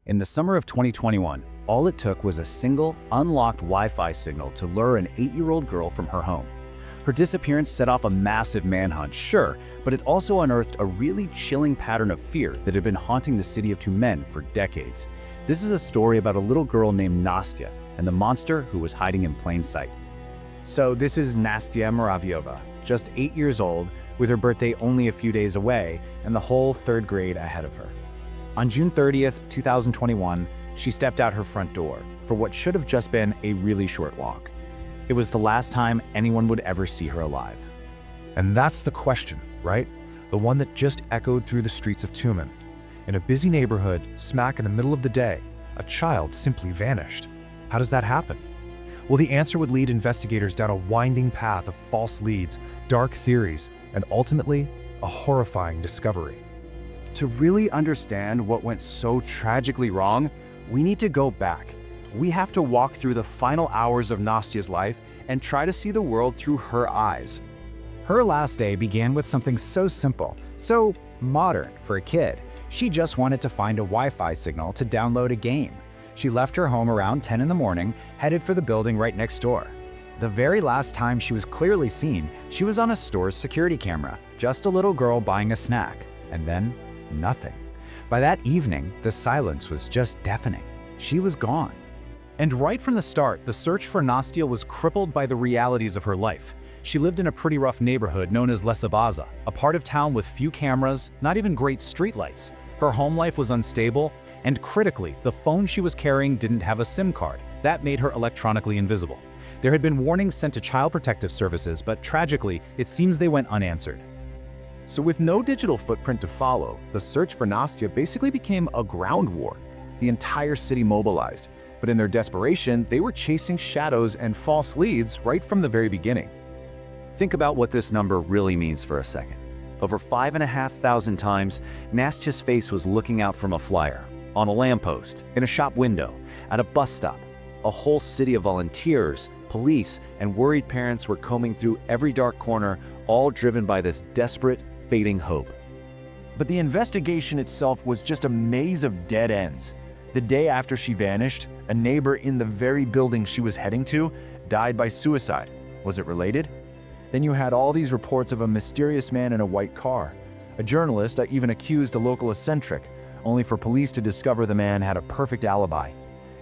In the summer of 2021, all it took was a single, unlocked Wi-Fi signal to lure an 8-year-old girl from her home. Her disappearance set off a massive manhunt, sure, but it also unearthed a really chilling pattern of fear that had been haunting the city of Tumen for decades. This is a story about a little girl named Nastia and the monster who was hiding in plain sight. So this is Nastia Moraviova, just 8 years old, with her birthday only a few days away and the whole 3rd grade ahead of her. On June 30th, 2021, she stepped out her front door for what should have just been a really short walk. It was the last time anyone would ever see her alive. And that's the question, right? The one that just echoed through the streets of Tumen. In a busy neighborhood, smack in the middle of the day, a child simply vanished. How does that happen? Well, the answer would lead investigators down a winding path of false leads, dark theories, and ultimately, a horrifying discovery. To really understand what went so tragically wrong, we need to go back. We have to walk through the final hours of Nastia's life and try to see the world through her eyes. Her last day began with something so simple, so modern for a kid. She just wanted to find a Wi-Fi signal to download a game. She left her home around 10 in the morning, headed for the building right next door. The very last time she was clearly seen, she was on a store's security camera, just a little girl buying a snack, and then nothing. By that evening, the silence was just deafening. She was gone. And right from the start, the search for Nastia was crippled by the realities of her life. She lived in a pretty rough neighborhood known as Lesabaza, a part of town with few cameras, not even great streetlights. Her home life was unstable, and critically, the phone she was carrying didn't have a SIM card. That made her electronically invisible. There had been warnings sent to Child Protective Services, but tragically, it seems they went unanswered. So with no digital footprint to follow, the search for Nastia basically became a ground war. The entire city mobilized, but in their desperation, they were chasing shadows and false leads right from the very beginning. Think about what this number really means for a second. Over 5,500 times, Nastia's face was looking out from a flyer, on a lamppost, in a shop window, at a bus stop. A whole city of volunteers, police, and worried parents were combing through every dark corner, all driven by this desperate, fading hope. But the investigation itself was just a maze of dead ends. The day after she vanished, a neighbor in the very building she was heading to died by suicide. Was it related? Then you had all these reports of a mysterious man in a white car. A journalist even accused a local eccentric, only for police to discover the man had a perfect alibi.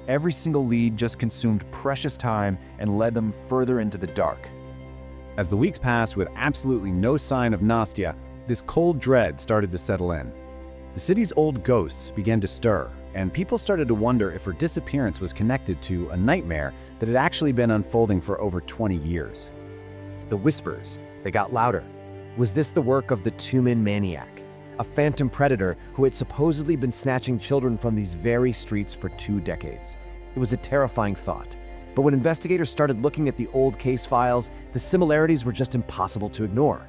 Every single lead just consumed precious time and led them further into the dark. As the weeks passed with absolutely no sign of Nastia, this cold dread started to settle in. The city's old ghosts began to stir, and people started to wonder if her disappearance was connected to a nightmare that had actually been unfolding for over 20 years. The whispers, they got louder. Was this the work of the Two-Maniac, a phantom predator who had supposedly been snatching children from these very streets for 2 decades? It was a terrifying thought. But when investigators started looking at the old case files, the similarities were just impossible to ignore.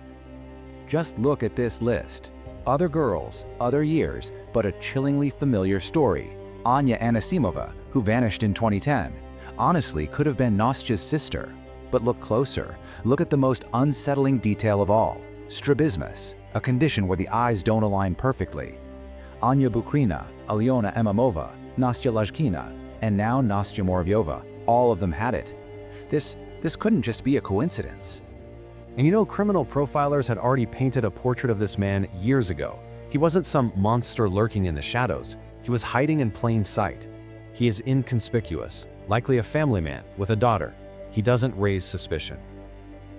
Just look at this list. Other girls, other years, but a chillingly familiar story. Anya Anisimova, who vanished in 2010, honestly could have been Nastia's sister. But look closer. Look at the most unsettling detail of all. Strabismus, a condition where the eyes don't align perfectly. Anya Bukrina, Alyona Emamova, Nastia Lajkina, and now Nastia Moraviova. All of them had it. This couldn't just be a coincidence. And you know, criminal profilers had already painted a portrait of this man years ago. He wasn't some monster lurking in the shadows. He was hiding in plain sight. He is inconspicuous, likely a family man with a daughter. He doesn't raise suspicion.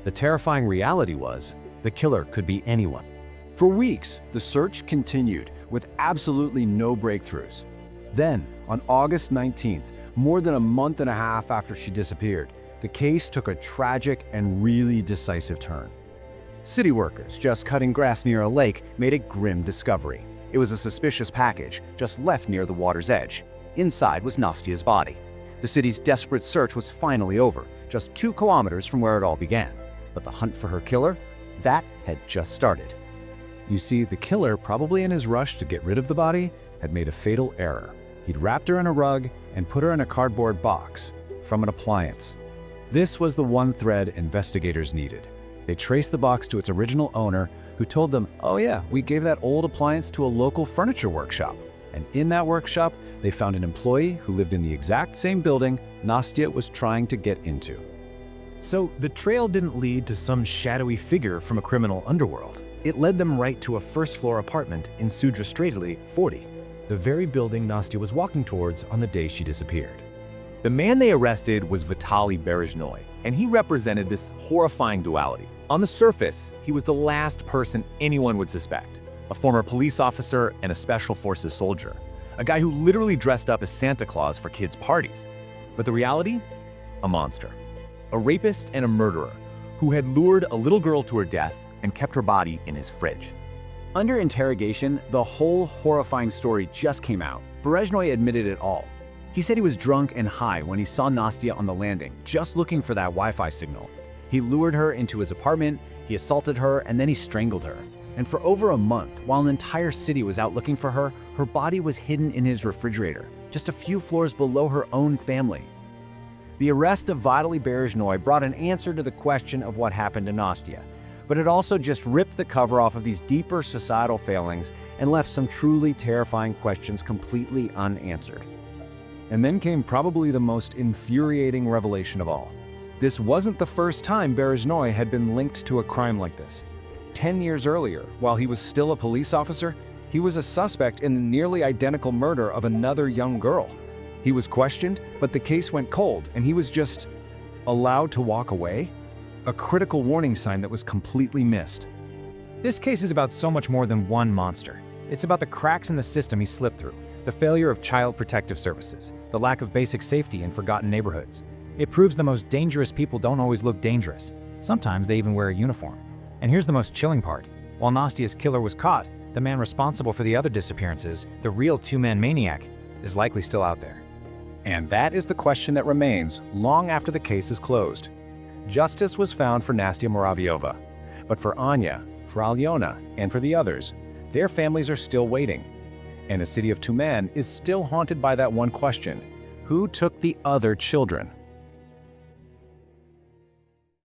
The terrifying reality was, the killer could be anyone. For weeks, the search continued, with absolutely no breakthroughs. Then, on August 19th, more than a month and a half after she disappeared, the case took a tragic and really decisive turn. City workers just cutting grass near a lake made a grim discovery. It was a suspicious package, just left near the water's edge. Inside was Nastia's body. The city's desperate search was finally over, just 2 kilometers from where it all began. But the hunt for her killer? That had just started. You see, the killer, probably in his rush to get rid of the body, had made a fatal error. He'd wrapped her in a rug and put her in a cardboard box from an appliance. This was the one thread investigators needed. They traced the box to its original owner, who told them, "Oh yeah, we gave that old appliance to a local furniture workshop." And in that workshop, they found an employee who lived in the exact same building Nastia was trying to get into. So the trail didn't lead to some shadowy figure from a criminal underworld. It led them right to a first-floor apartment in Sudra Straitly 40, the very building Nastia was walking towards on the day she disappeared. The man they arrested was Vitaly Berezhnoy, and he represented this horrifying duality. On the surface, he was the last person anyone would suspect. A former police officer and a special forces soldier. A guy who literally dressed up as Santa Claus for kids' parties. But the reality? A monster. A rapist and a murderer who had lured a little girl to her death and kept her body in his fridge. Under interrogation, the whole horrifying story just came out. Berezhnoy admitted it all. He said he was drunk and high when he saw Nastia on the landing, just looking for that Wi-Fi signal. He lured her into his apartment, he assaulted her, and then he strangled her. And for over a month, while an entire city was out looking for her, her body was hidden in his refrigerator, just a few floors below her own family. The arrest of Vitaly Berezhnoy brought an answer to the question of what happened to Nastia, but it also just ripped the cover off of these deeper societal failings and left some truly terrifying questions completely unanswered. And then came probably the most infuriating revelation of all. This wasn't the first time Berezhnoy had been linked to a crime like this. 10 years earlier, while he was still a police officer, he was a suspect in the nearly identical murder of another young girl. He was questioned, but the case went cold, and he was just allowed to walk away? A critical warning sign that was completely missed. This case is about so much more than one monster. It's about the cracks in the system he slipped through, the failure of child protective services, the lack of basic safety in forgotten neighborhoods. It proves the most dangerous people don't always look dangerous. Sometimes they even wear a uniform. And here's the most chilling part. While Nastia's killer was caught, the man responsible for the other disappearances, the real two-man maniac, is likely still out there. And that is the question that remains long after the case is closed. Justice was found for Nastia Moraviova, but for Anya, for Alyona, and for the others, their families are still waiting. And the city of Tumen is still haunted by that one question: who took the other children?